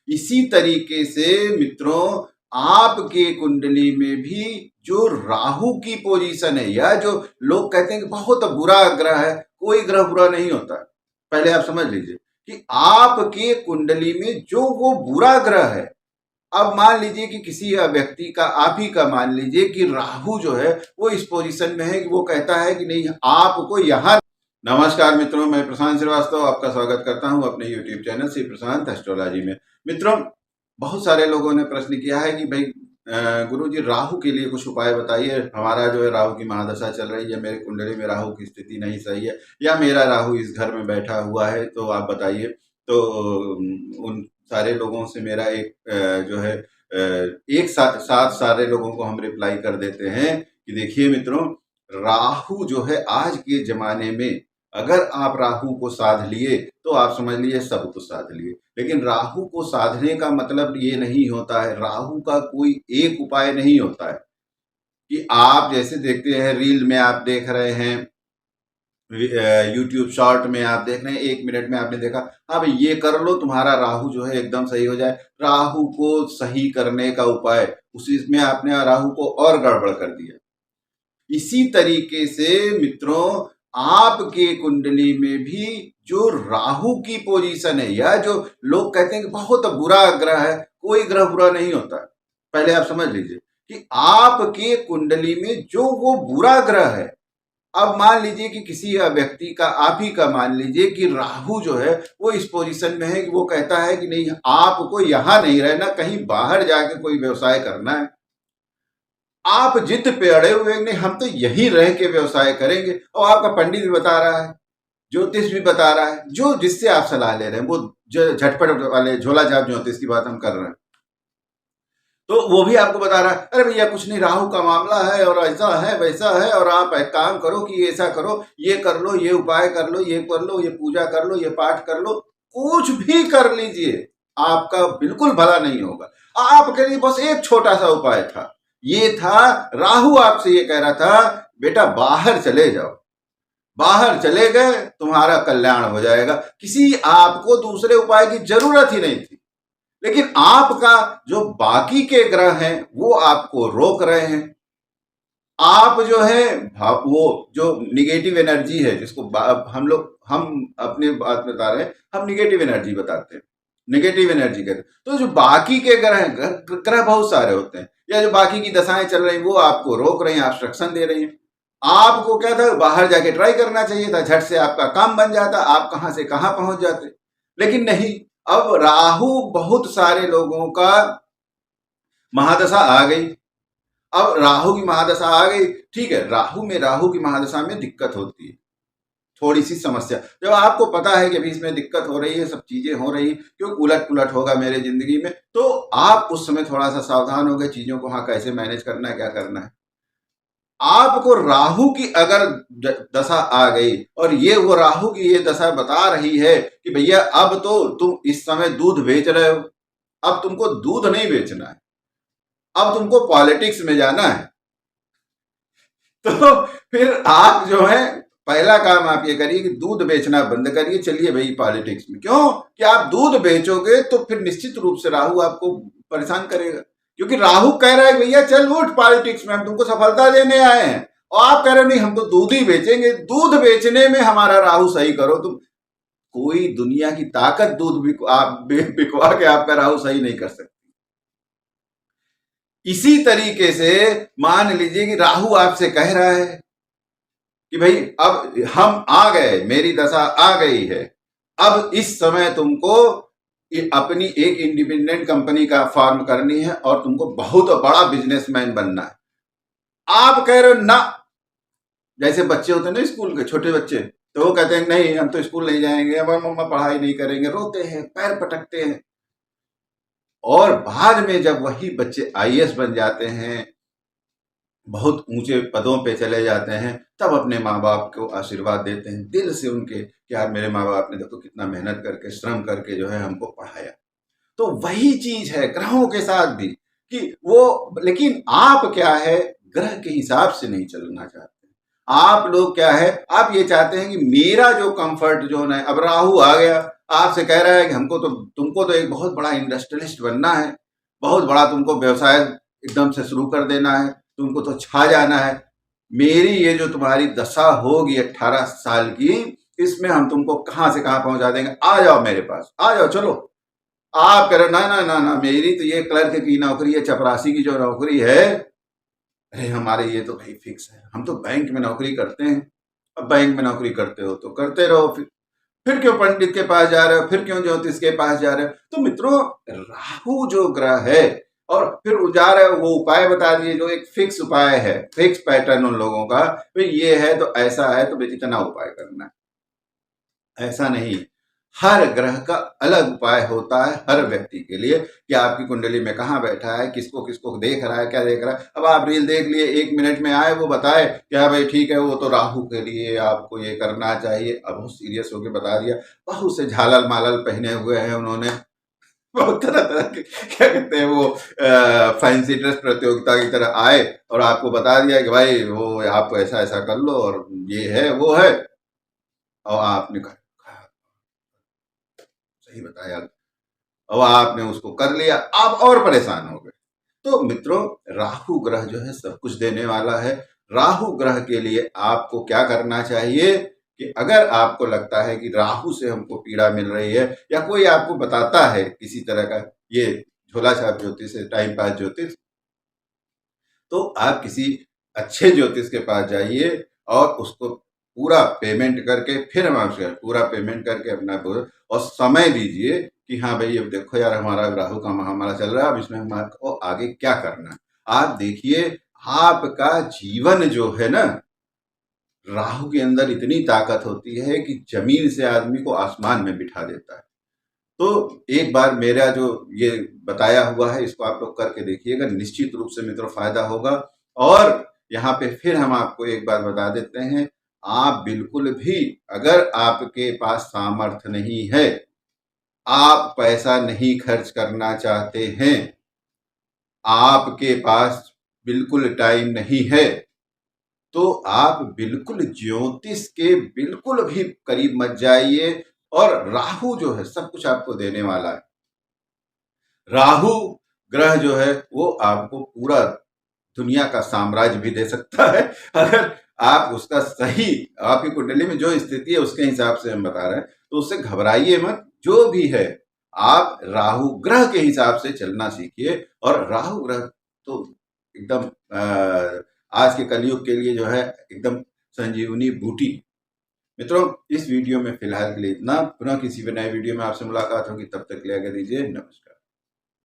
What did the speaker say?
इसी तरीके से मित्रों, आपके कुंडली में भी जो राहु की पोजीशन है, या जो लोग कहते हैं कि बहुत बुरा ग्रह है, कोई ग्रह बुरा नहीं होता है। पहले आप समझ लीजिए कि आपके कुंडली में जो वो बुरा ग्रह है, अब मान लीजिए कि किसी व्यक्ति का, आप ही का मान लीजिए कि राहु जो है वो इस पोजीशन में है कि वो कहता है कि नहीं आपको यहां। नमस्कार मित्रों, मैं प्रशांत श्रीवास्तव आपका स्वागत करता हूं अपने YouTube चैनल श्री प्रशांत एस्ट्रोलॉजी में। मित्रों, बहुत सारे लोगों ने प्रश्न किया है कि भाई गुरुजी राहु के लिए कुछ उपाय बताइए। हमारा जो है राहु की महादशा चल रही है, मेरे कुंडली में राहु की स्थिति नहीं सही है, या मेरा राहु इस घर में बैठा हुआ है, तो आप बताइए। तो उन सारे लोगों से मेरा एक जो है एक साथ सारे लोगों को हम रिप्लाई कर देते हैं कि देखिए मित्रों, राहु जो है आज के जमाने में, अगर आप राहु को साध लिए तो आप समझ लीजिए सब कुछ साध लिए। लेकिन राहु को साधने का मतलब ये नहीं होता है, राहु का कोई एक उपाय नहीं होता है कि आप जैसे देखते हैं रील में आप देख रहे हैं, यूट्यूब शॉर्ट में आप देख रहे हैं, 1 मिनट में आपने देखा हाँ भाई ये कर लो तुम्हारा राहु जो है एकदम सही हो जाए। राहु को सही करने का उपाय, उसी में आपने राहु को और गड़बड़ कर दिया। इसी तरीके से मित्रों, आपके कुंडली में भी जो राहु की पोजीशन है, या जो लोग कहते हैं कि बहुत बुरा ग्रह है, कोई ग्रह बुरा नहीं होता है। पहले आप समझ लीजिए कि आपके कुंडली में जो वो बुरा ग्रह है, अब मान लीजिए कि किसी व्यक्ति का, आप ही का मान लीजिए कि राहु जो है वो इस पोजीशन में है कि वो कहता है कि नहीं आपको यहां नहीं रहना, कहीं बाहर जाके कोई व्यवसाय करना है। आप जिद पे अड़े हुए नहीं हम तो यहीं रह के व्यवसाय करेंगे, और आपका पंडित भी बता रहा है, ज्योतिष भी बता रहा है, जो जिससे आप सलाह ले रहे हैं वो झटपट वाले झोला झाप ज्योतिष की बात हम कर रहे हैं, तो वो भी आपको बता रहा है अरे भैया कुछ नहीं, राहु का मामला है और ऐसा है वैसा है, और आप एक काम करो कि ऐसा करो, ये कर लो, ये उपाय कर लो, ये कर लो, ये पूजा कर लो, ये पाठ कर लो, कुछ भी कर लीजिए, आपका बिल्कुल भला नहीं होगा। आपके लिए बस एक छोटा सा उपाय था, ये था राहु आपसे ये कह रहा था बेटा बाहर चले जाओ, बाहर चले गए तुम्हारा कल्याण हो जाएगा। किसी आपको दूसरे उपाय की जरूरत ही नहीं थी, लेकिन आपका जो बाकी के ग्रह हैं वो आपको रोक रहे हैं। आप जो है वो जो निगेटिव एनर्जी है, जिसको हम अपने बात बता रहे हैं, हम निगेटिव एनर्जी बताते हैं, निगेटिव एनर्जी कहते हैं। तो जो बाकी के ग्रह हैं, ग्रह बहुत सारे होते हैं, या जो बाकी की दशाएं चल रही वो आपको रोक रही हैं, ऑब्स्ट्रक्शन दे रही हैं। आपको क्या था, बाहर जाके ट्राई करना चाहिए था, झट से आपका काम बन जाता, आप कहां से कहां पहुंच जाते। लेकिन नहीं, अब राहु बहुत सारे लोगों का महादशा आ गई। अब राहु की महादशा आ गई, ठीक है, राहु की महादशा में दिक्कत होती है, थोड़ी सी समस्या। जब आपको पता है कि अभी इसमें दिक्कत हो रही है, सब चीजें हो रही, क्यों उलट पुलट होगा मेरे जिंदगी में, तो आप उस समय थोड़ा सा सावधान हो गए चीजों को, हाँ कैसे मैनेज करना है, क्या करना है। आपको राहु की अगर दशा आ गई, और ये वो राहु की ये दशा बता रही है कि भैया अब तो तुम इस समय दूध बेच रहे हो, अब तुमको दूध नहीं बेचना है, अब तुमको पॉलिटिक्स में जाना है। तो फिर आप जो है पहला काम आप ये करिए कि दूध बेचना बंद करिए, चलिए भाई पॉलिटिक्स में। क्यों कि आप दूध बेचोगे तो फिर निश्चित रूप से राहु आपको परेशान करेगा, क्योंकि राहु कह रहा है भैया चल उठ पॉलिटिक्स में, हम तुमको सफलता देने आए हैं, और आप कह रहे हो नहीं हम तो दूध ही बेचेंगे। दूध बेचने में हमारा राहु सही करो तुम। कोई दुनिया की ताकत दूध बिकवा के आपका राहु सही नहीं कर सकती। इसी तरीके से मान लीजिए कि राहु आपसे कह रहा है कि भाई अब हम आ गए, मेरी दशा आ गई है, अब इस समय तुमको अपनी एक इंडिपेंडेंट कंपनी का फॉर्म करनी है और तुमको बहुत बड़ा बिजनेसमैन बनना है। आप कह रहे हो ना, जैसे बच्चे होते हैं ना स्कूल के छोटे बच्चे, तो वो कहते हैं नहीं हम तो स्कूल नहीं जाएंगे, अब मम्मा पढ़ाई नहीं करेंगे, रोते हैं, पैर पटकते हैं। और बाद में जब वही बच्चे आईएएस बन जाते हैं, बहुत ऊंचे पदों पे चले जाते हैं, तब अपने माँ बाप को आशीर्वाद देते हैं दिल से उनके कि यार मेरे माँ बाप ने देखो कितना मेहनत करके श्रम करके जो है हमको पढ़ाया। तो वही चीज है ग्रहों के साथ भी कि वो, लेकिन आप क्या है ग्रह के हिसाब से नहीं चलना चाहते। आप लोग क्या है, आप ये चाहते हैं कि मेरा जो कंफर्ट जोन है, अब राहु आ गया, आपसे कह रहा है कि तुमको तो एक बहुत बड़ा इंडस्ट्रियलिस्ट बनना है, बहुत बड़ा तुमको व्यवसाय एकदम से शुरू कर देना है, तुमको तो छा जाना है। मेरी ये जो तुम्हारी दशा होगी 18 साल की, इसमें हम तुमको कहां से कहां पहुंचा देंगे। आ जाओ मेरे पास, आ जाओ, चलो। आप कह रहे ना ना ना ना, मेरी तो ये क्लर्क की नौकरी है, चपरासी की जो नौकरी है, अरे हमारे ये तो भाई फिक्स है, हम तो बैंक में नौकरी करते हैं। अब बैंक में नौकरी करते हो तो करते रहो, फिर क्यों पंडित के पास जा रहे हो, फिर क्यों ज्योतिष के पास जा रहे हो। तो मित्रों, राहु जो ग्रह है, और फिर जा रहे हो वो उपाय बता दिए, जो एक फिक्स उपाय है, फिक्स पैटर्न उन लोगों का, भाई ये है तो ऐसा है तो भाई इतना उपाय करना है। ऐसा नहीं, हर ग्रह का अलग उपाय होता है हर व्यक्ति के लिए, कि आपकी कुंडली में कहाँ बैठा है, किसको किसको देख रहा है, क्या देख रहा है। अब आप रील देख लिए, 1 मिनट में आए वो बताए क्या भाई ठीक है, वो तो राहु के लिए आपको ये करना चाहिए। अब बहुत सीरियस होकर बता दिया, बहुत से झालल मालल पहने हुए हैं उन्होंने, बहुत तरह तरह के क्या कहते हैं वो फैंसी ड्रेस प्रतियोगिता की तरह आए और आपको बता दिया कि भाई वो आप ऐसा ऐसा कर लो और ये है वो है, और आपने कहा सही बताया, अब आपने उसको कर लिया, आप और परेशान हो गए। तो मित्रों, राहु ग्रह जो है सब कुछ देने वाला है। राहु ग्रह के लिए आपको क्या करना चाहिए कि अगर आपको लगता है कि राहु से हमको पीड़ा मिल रही है, या कोई आपको बताता है किसी तरह का ये झोला छाप ज्योतिष है, टाइम पास ज्योतिष, तो आप किसी अच्छे ज्योतिष के पास जाइए और उसको पूरा पेमेंट करके, फिर हम आपसे पूरा पेमेंट करके अपना और समय दीजिए कि हाँ भाई अब देखो यार हमारा राहु का माह हमारा चल रहा है, अब इसमें हमारे आगे क्या करना है। आप देखिए, आपका जीवन जो है ना, राहु के अंदर इतनी ताकत होती है कि जमीन से आदमी को आसमान में बिठा देता है। तो एक बार मेरा जो ये बताया हुआ है इसको आप लोग करके देखिएगा, निश्चित रूप से मित्रों फायदा होगा। और यहाँ पे फिर हम आपको एक बात बता देते हैं, आप बिल्कुल भी, अगर आपके पास सामर्थ्य नहीं है, आप पैसा नहीं खर्च करना चाहते हैं, आपके पास बिल्कुल टाइम नहीं है, तो आप बिल्कुल ज्योतिष के बिल्कुल भी करीब मत जाइए। और राहु जो है सब कुछ आपको देने वाला है। राहु ग्रह जो है वो आपको पूरा दुनिया का साम्राज्य भी दे सकता है, अगर आप उसका सही, आपकी कुंडली में जो स्थिति है उसके हिसाब से हम बता रहे हैं, तो उससे घबराइए मत। जो भी है, आप राहु ग्रह के हिसाब से चलना सीखिए। और राहु ग्रह तो एकदम आज के कलयुग के लिए जो है एकदम संजीवनी बूटी। मित्रों, इस वीडियो में फिलहाल के लिए इतना, पुनः किसी भी नए वीडियो में आपसे मुलाकात होगी, तब तक के लिए आज्ञा दीजिए, नमस्कार।